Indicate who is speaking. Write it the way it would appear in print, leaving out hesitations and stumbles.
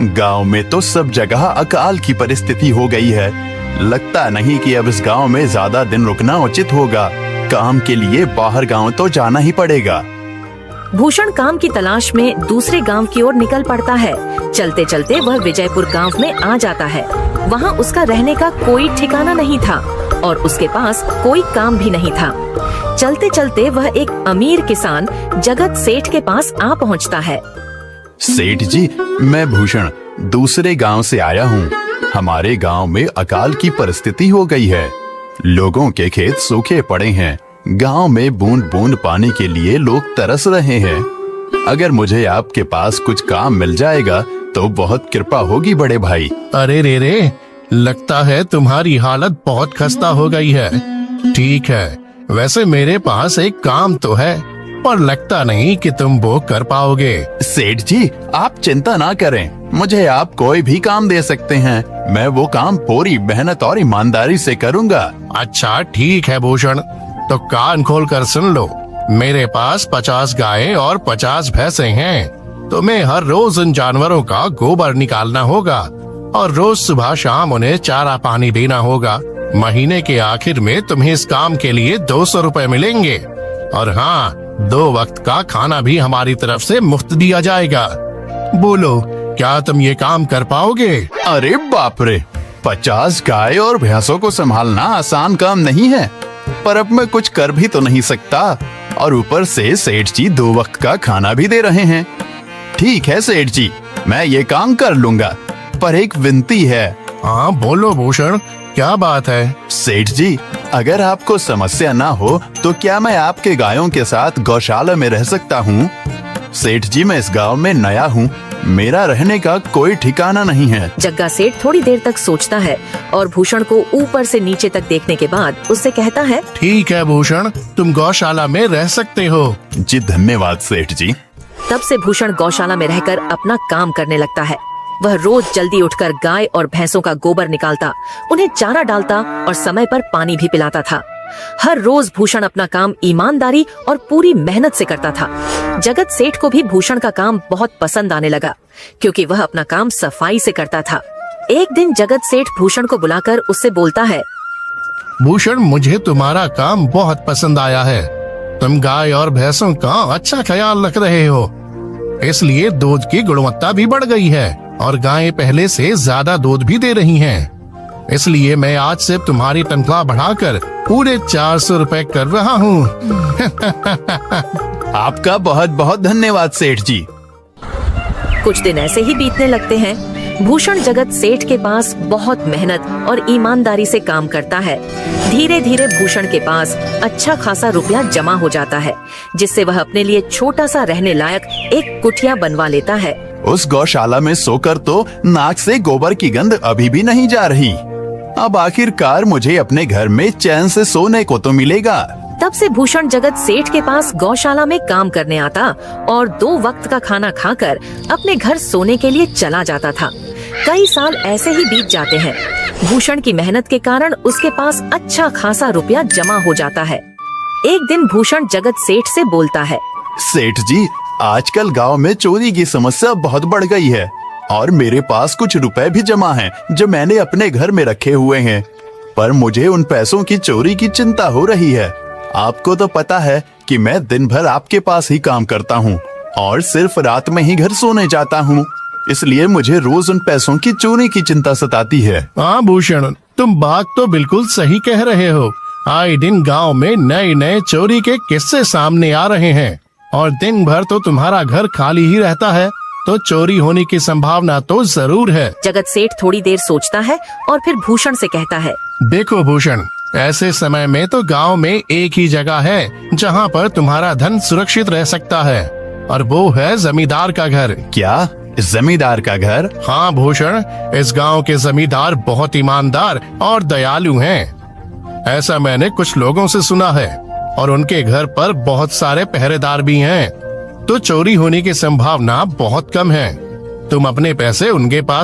Speaker 1: गांव में तो सब जगह अकाल की परिस्थिति हो गई है। लगता नहीं कि अब इस गांव में ज्यादा दिन रुकना उचित होगा। काम के लिए बाहर गांव तो जाना ही पड़ेगा।
Speaker 2: भूषण काम की तलाश में दूसरे गांव की ओर निकल पड़ता है। चलते चलते वह विजयपुर गांव में आ जाता है। वहां उसका रहने का कोई ठिकाना नहीं था और उसके पास कोई काम भी नहीं था। चलते चलते वह एक अमीर किसान जगत सेठ के पास आ पहुंचता है।
Speaker 1: सेठ जी, मैं भूषण दूसरे गांव से आया हूँ। हमारे गांव में अकाल की परिस्थिति हो गई है। लोगों के खेत सूखे पड़े हैं। गांव में बूंद बूंद पानी के लिए लोग तरस रहे हैं। अगर मुझे आपके पास कुछ काम मिल जाएगा तो बहुत कृपा होगी बड़े भाई।
Speaker 3: अरे रे, लगता है तुम्हारी हालत बहुत खस्ता हो गई है। ठीक है, वैसे मेरे पास एक काम तो है, पर लगता नहीं कि तुम वो कर पाओगे।
Speaker 1: सेठ जी, आप चिंता ना करें। मुझे आप कोई भी काम दे सकते हैं। मैं वो काम पूरी मेहनत और ईमानदारी से करूँगा।
Speaker 3: अच्छा ठीक है भूषण, तो कान खोल कर सुन लो। मेरे पास 50 गायें और 50 भैंसें हैं। तुम्हें हर रोज इन जानवरों का गोबर निकालना होगा और रोज सुबह शाम उन्हें चारा पानी देना होगा। महीने के आखिर में तुम्हें इस काम के लिए 200 रुपए मिलेंगे। और हाँ, 2 वक्त का खाना भी हमारी तरफ से मुफ्त दिया जाएगा। बोलो, क्या तुम ये काम कर पाओगे?
Speaker 1: अरे बाप रे, 50 गाय और भैंसों को संभालना आसान काम नहीं है। पर अब मैं कुछ कर भी तो नहीं सकता और ऊपर से सेठ जी 2 वक्त का खाना भी दे रहे हैं। ठीक है सेठ जी, मैं ये काम कर लूंगा, पर एक विनती है।
Speaker 3: हाँ बोलो भूषण, क्या बात है?
Speaker 1: सेठ जी, अगर आपको समस्या ना हो तो क्या मैं आपके गायों के साथ गौशाला में रह सकता हूँ? सेठ जी, मैं इस गांव में नया हूँ। मेरा रहने का कोई ठिकाना नहीं है।
Speaker 2: जग्गा सेठ थोड़ी देर तक सोचता है और भूषण को ऊपर से नीचे तक देखने के बाद उससे कहता है,
Speaker 3: ठीक है भूषण, तुम गौशाला में रह सकते हो।
Speaker 1: जी धन्यवाद सेठ जी।
Speaker 2: तब से भूषण गौशाला में रहकर अपना काम करने लगता है। वह रोज जल्दी उठकर गाय और भैंसों का गोबर निकालता, उन्हें चारा डालता और समय पर पानी भी पिलाता था। हर रोज भूषण अपना काम ईमानदारी और पूरी मेहनत से करता था। जगत सेठ को भी भूषण का काम बहुत पसंद आने लगा, क्योंकि वह अपना काम सफाई से करता था। एक दिन जगत सेठ भूषण को बुलाकर उससे बोलता है,
Speaker 3: भूषण, मुझे तुम्हारा काम बहुत पसंद आया है। तुम गाय और भैंसों का अच्छा ख्याल रख रहे हो, इसलिए दूध की गुणवत्ता भी बढ़ गई है और गायें पहले से ज्यादा दूध भी दे रही हैं। इसलिए मैं आज से तुम्हारी तनख्वाह बढ़ाकर पूरे 400 रुपए कर रहा हूँ।
Speaker 1: आपका बहुत बहुत धन्यवाद सेठ जी।
Speaker 2: कुछ दिन ऐसे ही बीतने लगते हैं। भूषण जगत सेठ के पास बहुत मेहनत और ईमानदारी से काम करता है। धीरे धीरे भूषण के पास अच्छा खासा रुपया जमा हो जाता है, जिससे वह अपने लिए छोटा सा रहने लायक एक कुटिया बनवा लेता है।
Speaker 1: उस गौशाला में सोकर तो नाक से गोबर की गंध अभी भी नहीं जा रही। अब आखिरकार मुझे अपने घर में चैन से सोने को तो मिलेगा।
Speaker 2: तब से भूषण जगत सेठ के पास गौशाला में काम करने आता और 2 वक्त का खाना खाकर अपने घर सोने के लिए चला जाता था। कई साल ऐसे ही बीत जाते हैं। भूषण की मेहनत के कारण उसके पास अच्छा खासा रुपया जमा हो जाता है। एक दिन भूषण जगत सेठ से बोलता है,
Speaker 1: सेठ जी, आजकल गांव में चोरी की समस्या बहुत बढ़ गई है और मेरे पास कुछ रुपए भी जमा हैं जो मैंने अपने घर में रखे हुए हैं, पर मुझे उन पैसों की चोरी की चिंता हो रही है। आपको तो पता है कि मैं दिन भर आपके पास ही काम करता हूँ और सिर्फ रात में ही घर सोने जाता हूँ, इसलिए मुझे रोज उन पैसों की चोरी की चिंता सताती है।
Speaker 3: हाँ भूषण, तुम बात तो बिल्कुल सही कह रहे हो। आए दिन गांव में नए नए चोरी के किस्से सामने आ रहे हैं और दिन भर तो तुम्हारा घर खाली ही रहता है, तो चोरी होने की संभावना तो जरूर है।
Speaker 2: जगत सेठ थोड़ी देर सोचता है और फिर भूषण से कहता है,
Speaker 3: देखो भूषण, ऐसे समय में तो गांव में एक ही जगह है जहां पर तुम्हारा धन सुरक्षित रह सकता है, और वो है जमींदार का घर।
Speaker 1: क्या? जमींदार का घर?
Speaker 3: हाँ भूषण, इस गांव के जमींदार बहुत ईमानदार और दयालु हैं। ऐसा मैंने कुछ लोगों से सुना है और उनके घर पर बहुत सारे पहरेदार भी हैं, तो चोरी होने की संभावना बहुत कम है। तुम अपने पैसे उनके पास